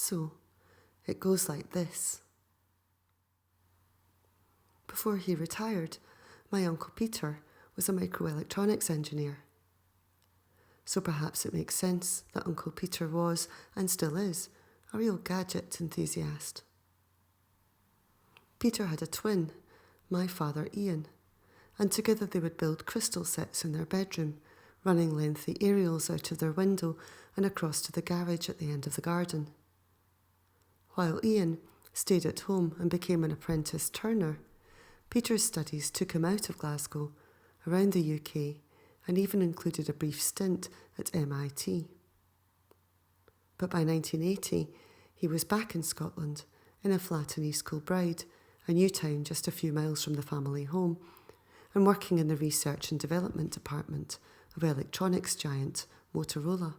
So, it goes like this. Before he retired, my Uncle Peter was a microelectronics engineer. So perhaps it makes sense that Uncle Peter was, and still is, a real gadget enthusiast. Peter had a twin, my father Ian, and together they would build crystal sets in their bedroom, running lengthy aerials out of their window and across to the garage at the end of the garden. While Ian stayed at home and became an apprentice turner, Peter's studies took him out of Glasgow, around the UK, and even included a brief stint at MIT. But by 1980, he was back in Scotland, in a flat in East Kilbride, a new town just a few miles from the family home, and working in the research and development department of electronics giant Motorola.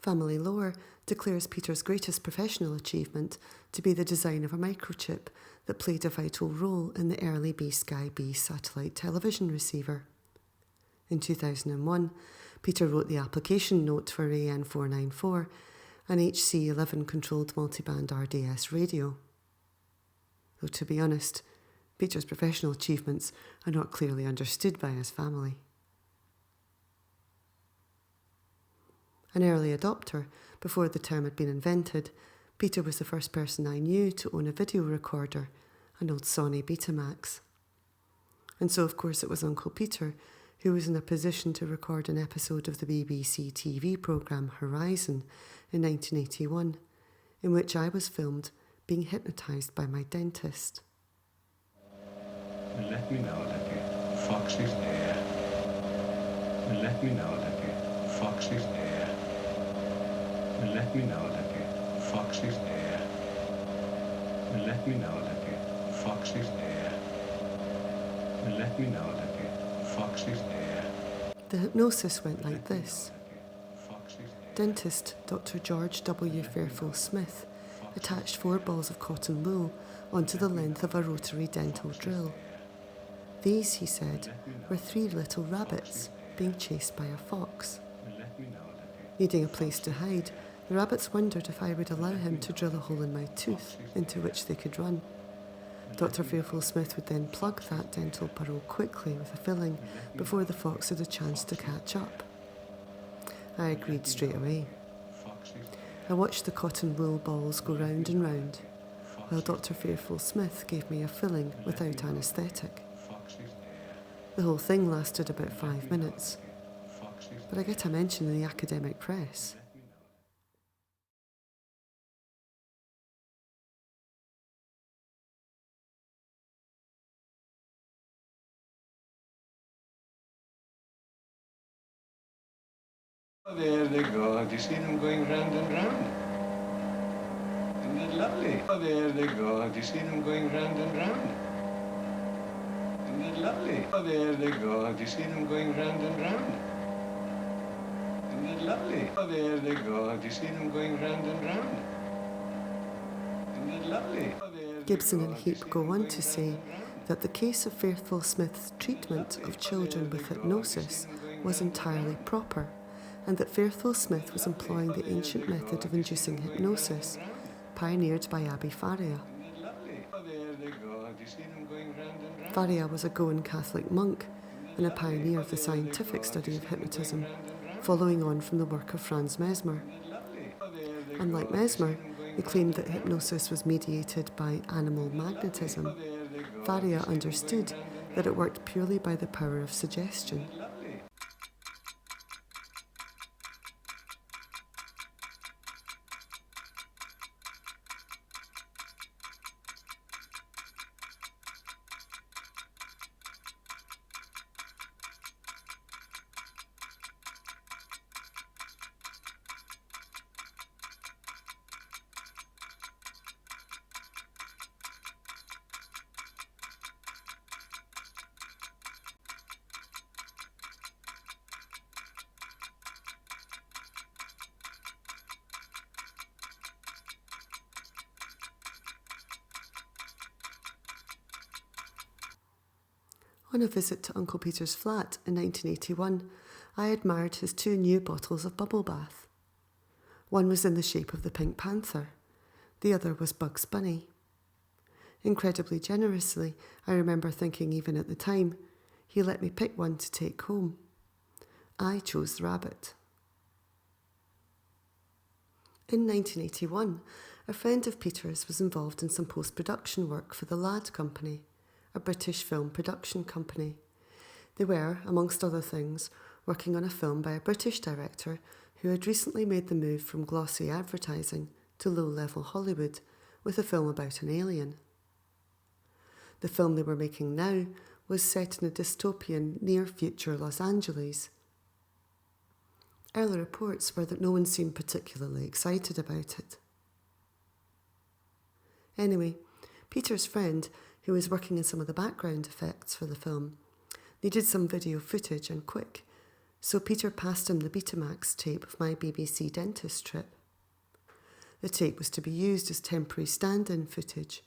Family lore declares Peter's greatest professional achievement to be the design of a microchip that played a vital role in the early B-Sky B satellite television receiver. In 2001, Peter wrote the application note for AN494, an HC11 controlled multiband RDS radio. Though to be honest, Peter's professional achievements are not clearly understood by his family. An early adopter, before the term had been invented, Peter was the first person I knew to own a video recorder, an old Sony Betamax. And so, of course, it was Uncle Peter who was in a position to record an episode of the BBC TV programme Horizon in 1981, in which I was filmed being hypnotised by my dentist. Let me know that the fox is there. Let me know that the fox is there. Let me know that the fox is there. Let me know that the fox is there. Let me know that the fox is there. The hypnosis went like this. Dentist Dr. George W. Fairfield Smith attached 4 balls of cotton wool onto the length of a rotary dental drill. These, he said, were 3 little rabbits being chased by a fox. Needing a place to hide, the rabbits wondered if I would allow him to drill a hole in my tooth into which they could run. Dr. Fairfield Smith would then plug that dental burrow quickly with a filling before the fox had a chance to catch up. I agreed straight away. I watched the cotton wool balls go round and round, while Dr. Fairfield Smith gave me a filling without anaesthetic. The whole thing lasted about 5 minutes, but I get a mention in the academic press. Oh, there they go. Do you see them going round and round? Isn't that lovely? Oh, there they go. Do you see them going round and round? Isn't that lovely? Oh, there they go. Do you see them going round and round? Isn't that lovely? Oh, there they go. Do you see them going round and round? Isn't that lovely? Oh, there Gibson and Heap go on to say that the case of Fairfield Smith's treatment of children with hypnosis was entirely proper, and that Fairfield Smith was employing the ancient method of inducing hypnosis, pioneered by Abbé Faria. Faria was a Goan Catholic monk and a pioneer of the scientific study of hypnotism, following on from the work of Franz Mesmer. Unlike Mesmer, who claimed that hypnosis was mediated by animal magnetism, Faria understood that it worked purely by the power of suggestion. On a visit to Uncle Peter's flat in 1981, I admired his 2 new bottles of bubble bath. One was in the shape of the Pink Panther. The other was Bugs Bunny. Incredibly generously, I remember thinking even at the time, he let me pick one to take home. I chose the rabbit. In 1981, a friend of Peter's was involved in some post-production work for the Lad Company, a British film production company. They were, amongst other things, working on a film by a British director who had recently made the move from glossy advertising to low-level Hollywood with a film about an alien. The film they were making now was set in a dystopian near-future Los Angeles. Early reports were that no one seemed particularly excited about it. Anyway, Peter's friend, who was working in some of the background effects for the film, needed some video footage and quick, so Peter passed him the Betamax tape of my BBC dentist trip. The tape was to be used as temporary stand-in footage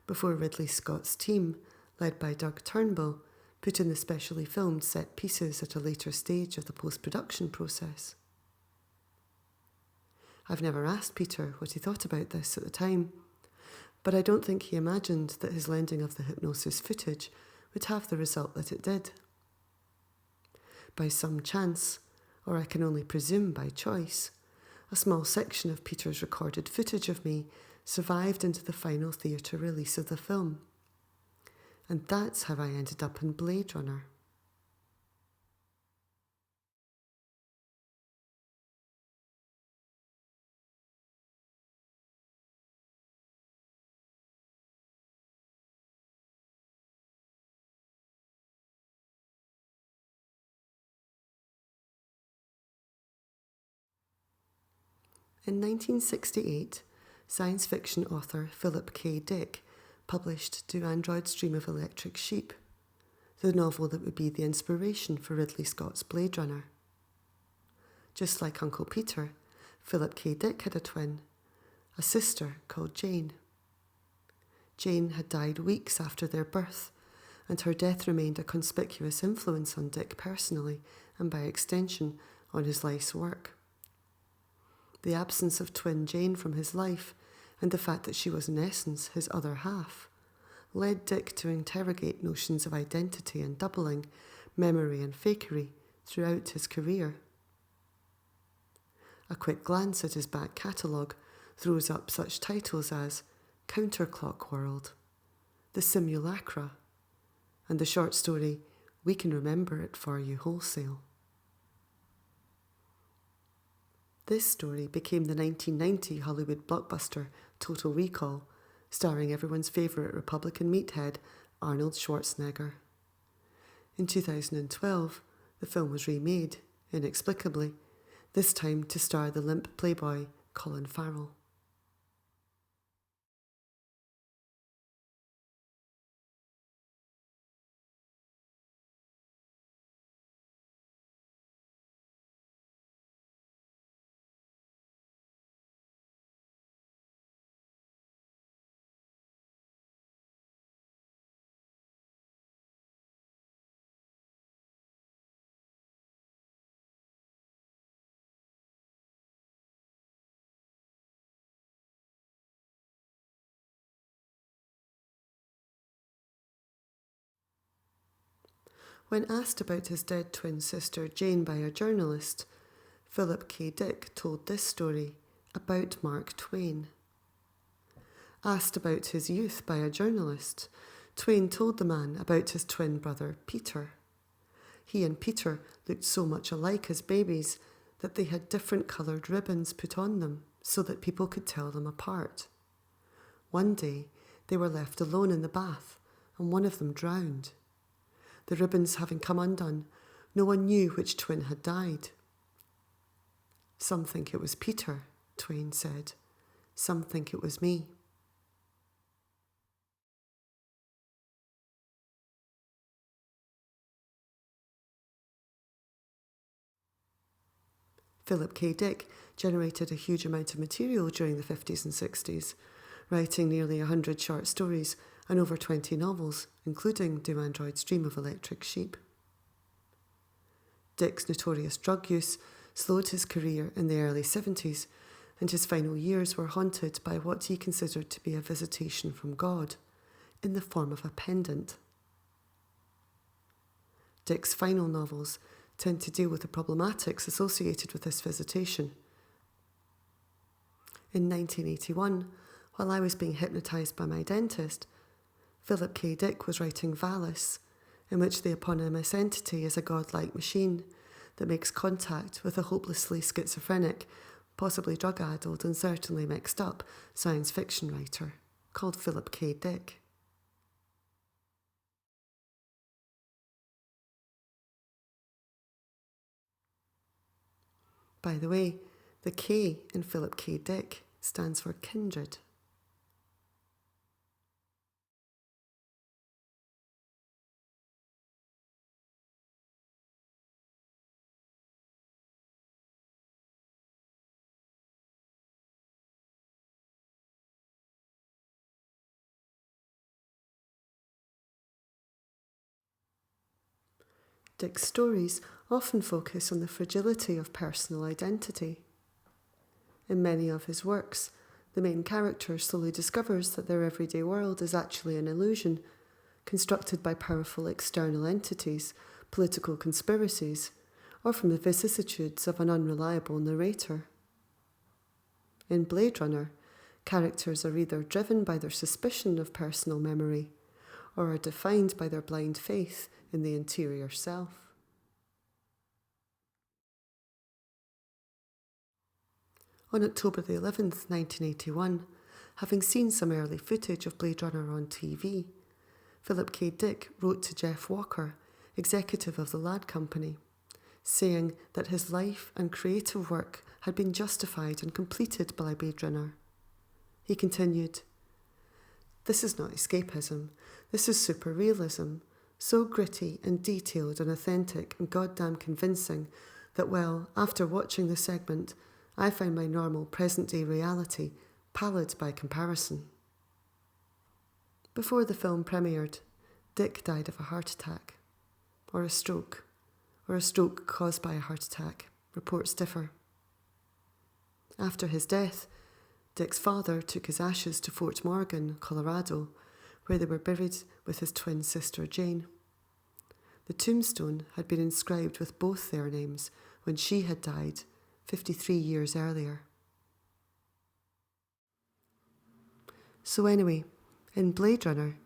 before Ridley Scott's team, led by Doug Turnbull, put in the specially filmed set pieces at a later stage of the post-production process. I've never asked Peter what he thought about this at the time, but I don't think he imagined that his lending of the hypnosis footage would have the result that it did. By some chance, or I can only presume by choice, a small section of Peter's recorded footage of me survived into the final theatre release of the film. And that's how I ended up in Blade Runner. In 1968, science fiction author Philip K. Dick published Do Androids Dream of Electric Sheep, the novel that would be the inspiration for Ridley Scott's Blade Runner. Just like Uncle Peter, Philip K. Dick had a twin, a sister called Jane. Jane had died weeks after their birth, and her death remained a conspicuous influence on Dick personally, and by extension, on his life's work. The absence of twin Jane from his life, and the fact that she was in essence his other half, led Dick to interrogate notions of identity and doubling, memory and fakery throughout his career. A quick glance at his back catalogue throws up such titles as Counterclock World, The Simulacra, and the short story We Can Remember It For You Wholesale. This story became the 1990 Hollywood blockbuster Total Recall, starring everyone's favourite Republican meathead, Arnold Schwarzenegger. In 2012, the film was remade, inexplicably, this time to star the limp playboy Colin Farrell. When asked about his dead twin sister Jane by a journalist, Philip K. Dick told this story about Mark Twain. Asked about his youth by a journalist, Twain told the man about his twin brother Peter. He and Peter looked so much alike as babies that they had different coloured ribbons put on them so that people could tell them apart. One day, they were left alone in the bath, and one of them drowned. The ribbons having come undone, no one knew which twin had died. Some think it was Peter, Twain said. Some think it was me. Philip K. Dick generated a huge amount of material during the 50s and 60s, writing nearly 100 short stories and over 20 novels, including Do Androids Dream of Electric Sheep. Dick's notorious drug use slowed his career in the early 70s, and his final years were haunted by what he considered to be a visitation from God, in the form of a pendant. Dick's final novels tend to deal with the problematics associated with this visitation. In 1981, while I was being hypnotised by my dentist, Philip K. Dick was writing Valis, in which the eponymous entity is a godlike machine that makes contact with a hopelessly schizophrenic, possibly drug-addled and certainly mixed up science fiction writer called Philip K. Dick. By the way, the K in Philip K. Dick stands for kindred. Dick's stories often focus on the fragility of personal identity. In many of his works, the main character slowly discovers that their everyday world is actually an illusion, constructed by powerful external entities, political conspiracies, or from the vicissitudes of an unreliable narrator. In Blade Runner, characters are either driven by their suspicion of personal memory, or are defined by their blind faith in the interior self. On October the 11th, 1981, having seen some early footage of Blade Runner on TV, Philip K. Dick wrote to Jeff Walker, executive of the Lad Company, saying that his life and creative work had been justified and completed by Blade Runner. He continued, "This is not escapism, this is superrealism, so gritty and detailed and authentic and goddamn convincing that, well, after watching the segment, I found my normal present-day reality pallid by comparison." Before the film premiered, Dick died of a heart attack, or a stroke caused by a heart attack. Reports differ. After his death, Dick's father took his ashes to Fort Morgan, Colorado, where they were buried with his twin sister Jane. The tombstone had been inscribed with both their names when she had died 53 years earlier. So anyway, in Blade Runner,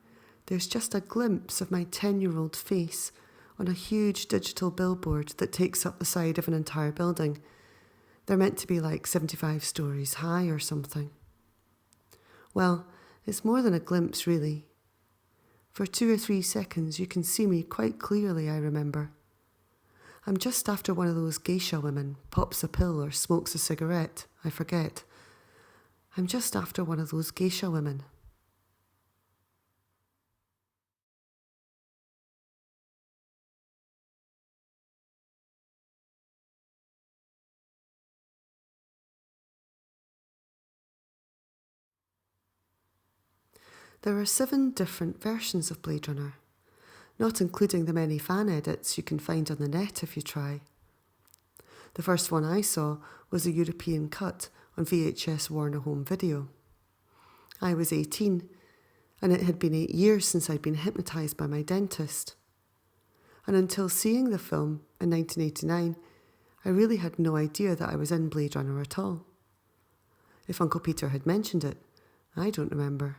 there's just a glimpse of my 10-year-old face on a huge digital billboard that takes up the side of an entire building. They're meant to be like 75 stories high or something. Well, it's more than a glimpse, really. For 2 or 3 seconds, you can see me quite clearly, I remember. I'm just after one of those geisha women, pops a pill or smokes a cigarette, I forget. I'm just after one of those geisha women. There are 7 different versions of Blade Runner, not including the many fan edits you can find on the net if you try. The first one I saw was a European cut on VHS Warner Home Video. I was 18, and it had been 8 years since I'd been hypnotised by my dentist. And until seeing the film in 1989, I really had no idea that I was in Blade Runner at all. If Uncle Peter had mentioned it, I don't remember.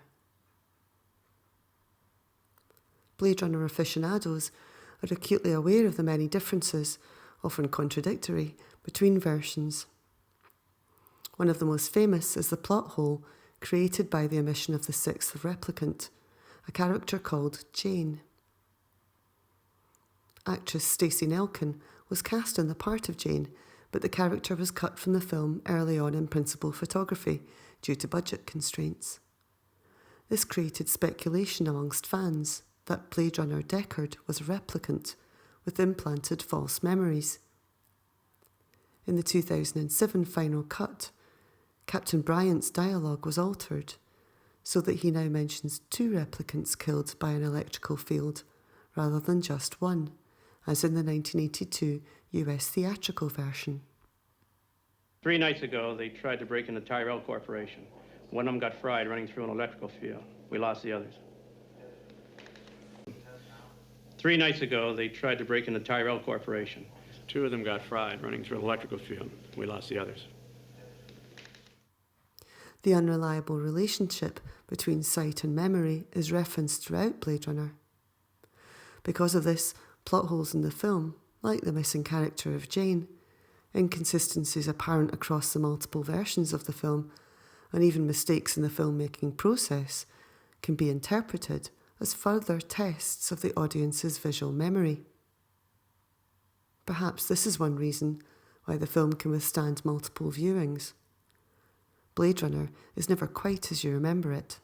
Blade Runner aficionados are acutely aware of the many differences, often contradictory, between versions. One of the most famous is the plot hole created by the omission of the 6th replicant, a character called Jane. Actress Stacey Nelkin was cast in the part of Jane, but the character was cut from the film early on in principal photography due to budget constraints. This created speculation amongst fans that Blade Runner Deckard was a replicant with implanted false memories. In the 2007 final cut, Captain Bryant's dialogue was altered so that he now mentions 2 replicants killed by an electrical field rather than just one, as in the 1982 US theatrical version. 3 nights ago, they tried to break into Tyrell Corporation. One of them got fried running through an electrical field. We lost the others. 3 nights ago, they tried to break into Tyrell Corporation. 2 of them got fried running through an electrical field. We lost the others. The unreliable relationship between sight and memory is referenced throughout Blade Runner. Because of this, plot holes in the film, like the missing character of Jane, inconsistencies apparent across the multiple versions of the film, and even mistakes in the filmmaking process, can be interpreted as further tests of the audience's visual memory. Perhaps this is one reason why the film can withstand multiple viewings. Blade Runner is never quite as you remember it.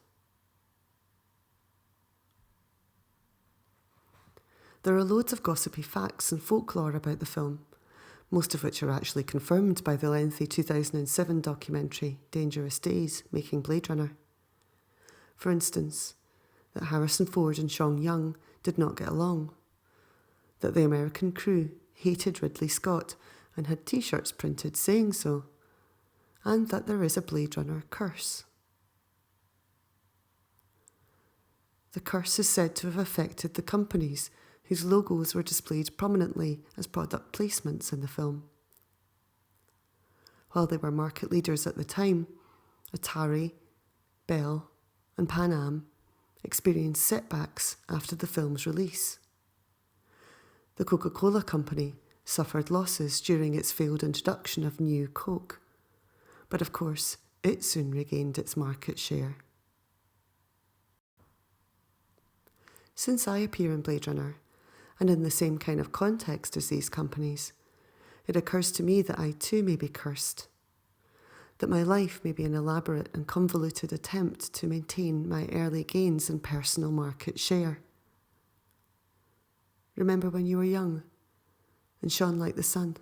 There are loads of gossipy facts and folklore about the film, most of which are actually confirmed by the lengthy 2007 documentary Dangerous Days, Making Blade Runner. For instance, that Harrison Ford and Sean Young did not get along, that the American crew hated Ridley Scott and had t-shirts printed saying so, and that there is a Blade Runner curse. The curse is said to have affected the companies whose logos were displayed prominently as product placements in the film. While they were market leaders at the time, Atari, Bell, and Pan Am experienced setbacks after the film's release. The Coca-Cola Company suffered losses during its failed introduction of New Coke, but of course, it soon regained its market share. Since I appear in Blade Runner, and in the same kind of context as these companies, it occurs to me that I too may be cursed, that my life may be an elaborate and convoluted attempt to maintain my early gains in personal market share. Remember when you were young and shone like the sun?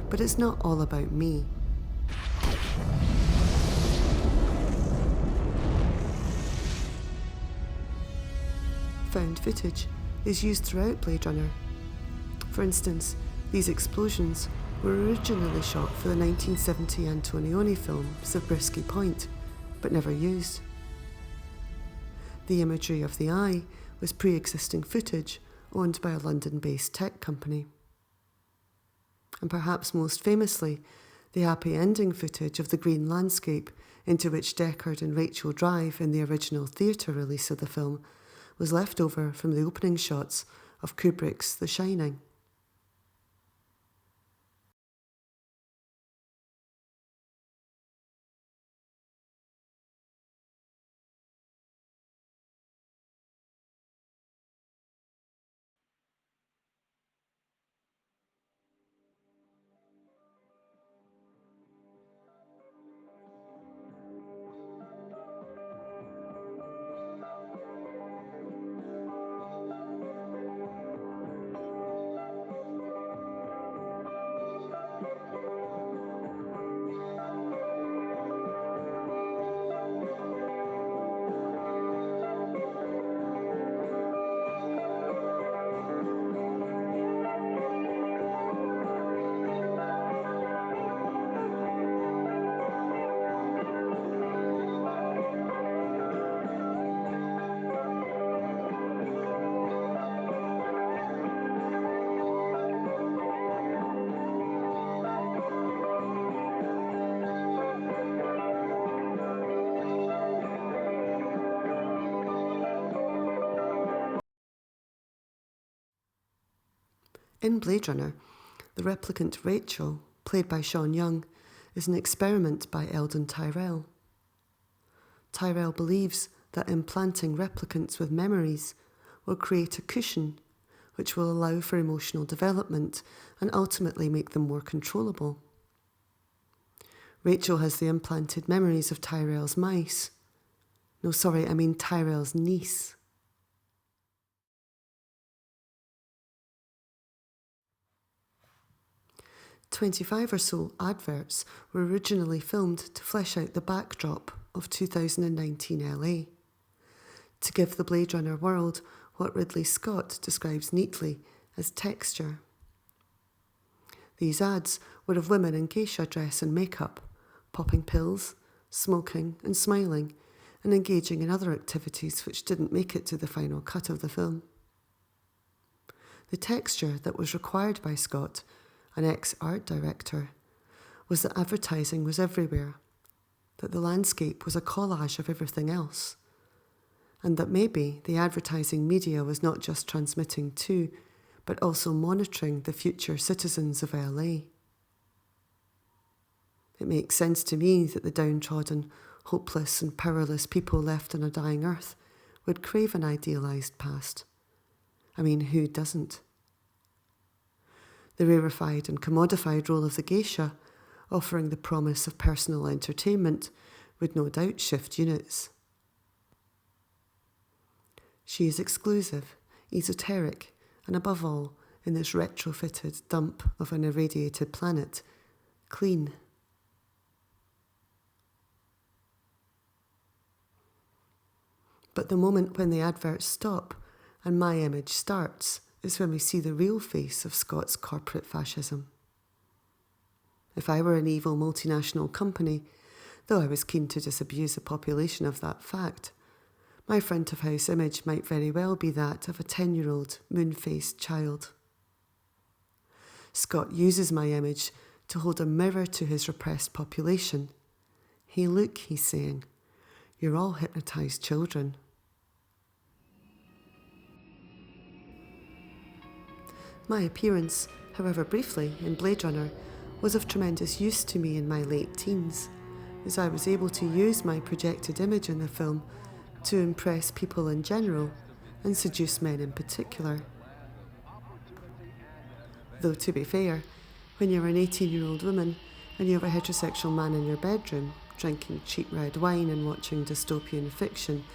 But it's not all about me. Found footage is used throughout Blade Runner. For instance, these explosions were originally shot for the 1970 Antonioni film Zabriskie Point, but never used. The imagery of the eye was pre-existing footage owned by a London-based tech company. And perhaps most famously, the happy ending footage of the green landscape into which Deckard and Rachel drive in the original theatre release of the film was left over from the opening shots of Kubrick's The Shining. In Blade Runner, the replicant Rachel, played by Sean Young, is an experiment by Eldon Tyrell. Tyrell believes that implanting replicants with memories will create a cushion which will allow for emotional development and ultimately make them more controllable. Rachel has the implanted memories of Tyrell's mice. No, sorry, I mean Tyrell's niece. 25 or so adverts were originally filmed to flesh out the backdrop of 2019 LA, to give the Blade Runner world what Ridley Scott describes neatly as texture. These ads were of women in geisha dress and makeup, popping pills, smoking and smiling, and engaging in other activities which didn't make it to the final cut of the film. The texture that was required by Scott, an ex-art director, was that advertising was everywhere, that the landscape was a collage of everything else, and that maybe the advertising media was not just transmitting to, but also monitoring the future citizens of LA. It makes sense to me that the downtrodden, hopeless and powerless people left on a dying earth would crave an idealised past. I mean, who doesn't? The rarefied and commodified role of the geisha, offering the promise of personal entertainment, would no doubt shift units. She is exclusive, esoteric, and above all, in this retrofitted dump of an irradiated planet, clean. But the moment when the adverts stop and my image starts is when we see the real face of Scott's corporate fascism. If I were an evil multinational company, though I was keen to disabuse the population of that fact, my front of house image might very well be that of a 10-year-old moon-faced child. Scott uses my image to hold a mirror to his repressed population. Hey look, he's saying, you're all hypnotised children. My appearance, however briefly, in Blade Runner was of tremendous use to me in my late teens, as I was able to use my projected image in the film to impress people in general and seduce men in particular. Though to be fair, when you're an 18-year-old woman and you have a heterosexual man in your bedroom, drinking cheap red wine and watching dystopian fiction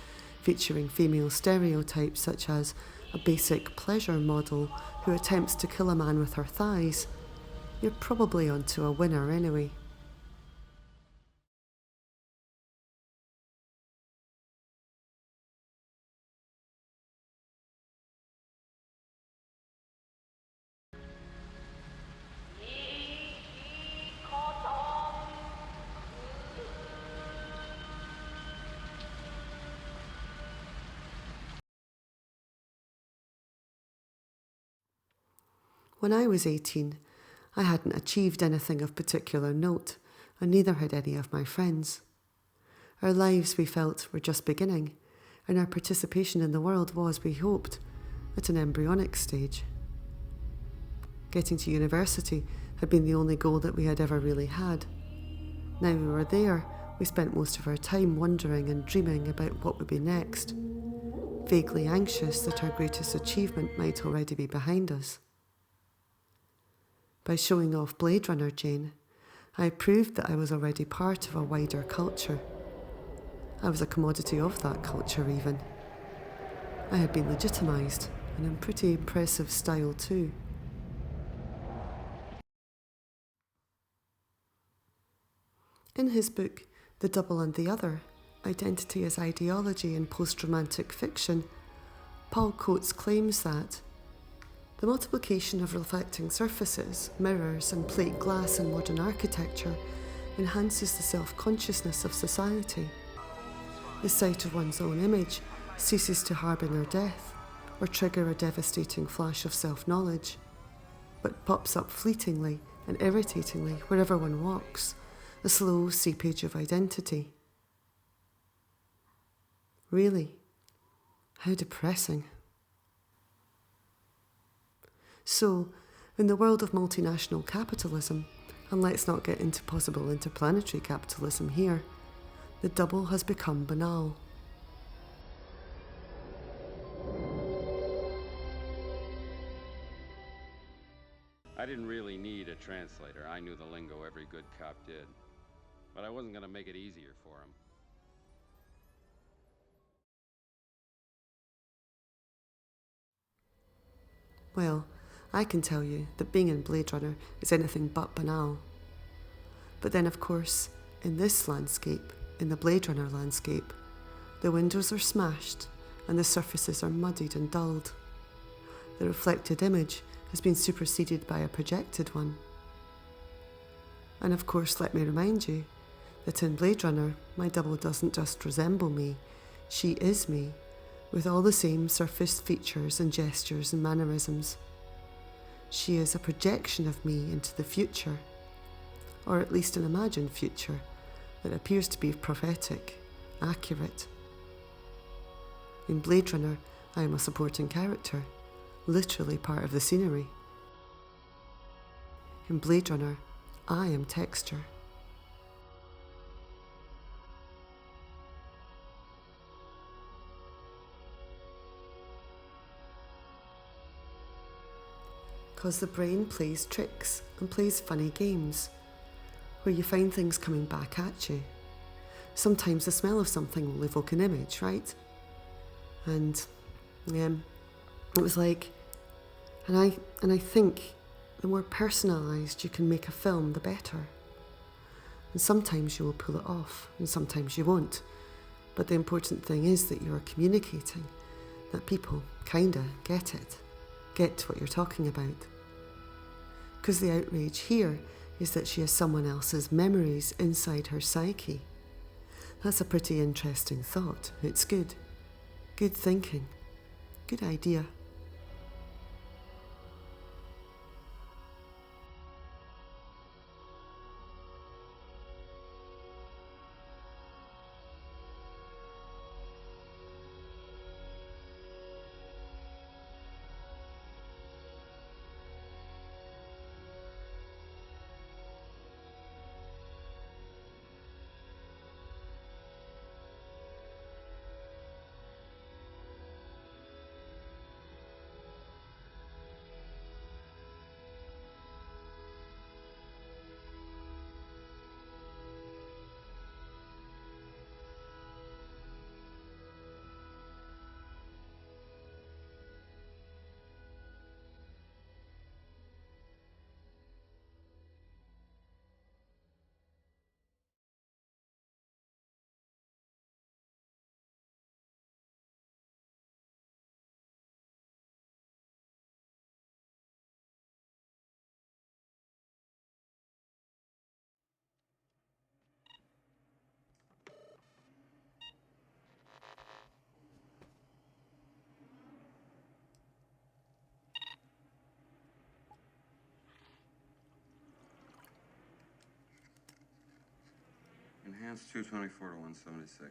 featuring female stereotypes such as a basic pleasure model who attempts to kill a man with her thighs, you're probably onto a winner anyway. When I was 18, I hadn't achieved anything of particular note, and neither had any of my friends. Our lives, we felt, were just beginning, and our participation in the world was, we hoped, at an embryonic stage. Getting to university had been the only goal that we had ever really had. Now we were there, we spent most of our time wondering and dreaming about what would be next, vaguely anxious that our greatest achievement might already be behind us. By showing off Blade Runner Jane, I proved that I was already part of a wider culture. I was a commodity of that culture even. I had been legitimised, and in pretty impressive style too. In his book, The Double and the Other, Identity as Ideology in Post-Romantic Fiction, Paul Coates claims that the multiplication of reflecting surfaces, mirrors and plate glass in modern architecture enhances the self-consciousness of society. The sight of one's own image ceases to harbinger death or trigger a devastating flash of self-knowledge, but pops up fleetingly and irritatingly wherever one walks, a slow seepage of identity. Really? How depressing. So, in the world of multinational capitalism, and let's not get into possible interplanetary capitalism here, the double has become banal. I didn't really need a translator. I knew the lingo every good cop did. But I wasn't going to make it easier for him. Well, I can tell you that being in Blade Runner is anything but banal. But then, of course, in this landscape, in the Blade Runner landscape, the windows are smashed and the surfaces are muddied and dulled. The reflected image has been superseded by a projected one. And of course, let me remind you that in Blade Runner, my double doesn't just resemble me, she is me, with all the same surface features and gestures and mannerisms. She is a projection of me into the future, or at least an imagined future that appears to be prophetic, accurate. In Blade Runner, I am a supporting character, literally part of the scenery. In Blade Runner, I am texture. Because the brain plays tricks and plays funny games, where you find things coming back at you. Sometimes the smell of something will evoke an image, right? And it was like, and I think the more personalised you can make a film, the better. And sometimes you will pull it off, and sometimes you won't. But the important thing is that you are communicating, that people kinda get it, get what you're talking about. Because the outrage here is that she has someone else's memories inside her psyche. That's a pretty interesting thought. It's good. Good thinking. Good idea. Enhanced 224 to 176.